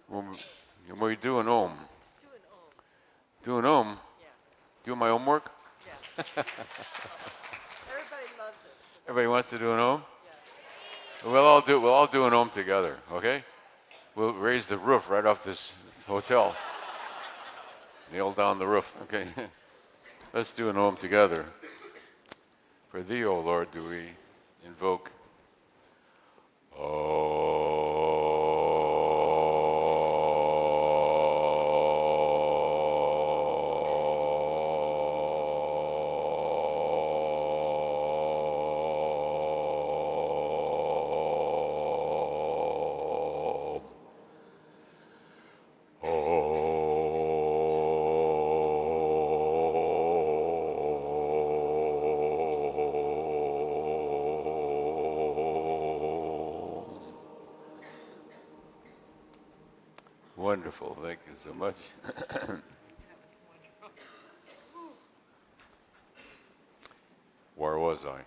When we do an Om. Do an Om. Do an Om? Yeah. Do my homework? Yeah. Everybody loves it. So Everybody wants to do an Om? yeah. We'll all do an Om together, okay? We'll raise the roof right off this hotel. Nail down the roof, okay? Let's do an Om together. For thee, O Lord, do we invoke. Wonderful. Thank you so much. That was wonderful. Where was I?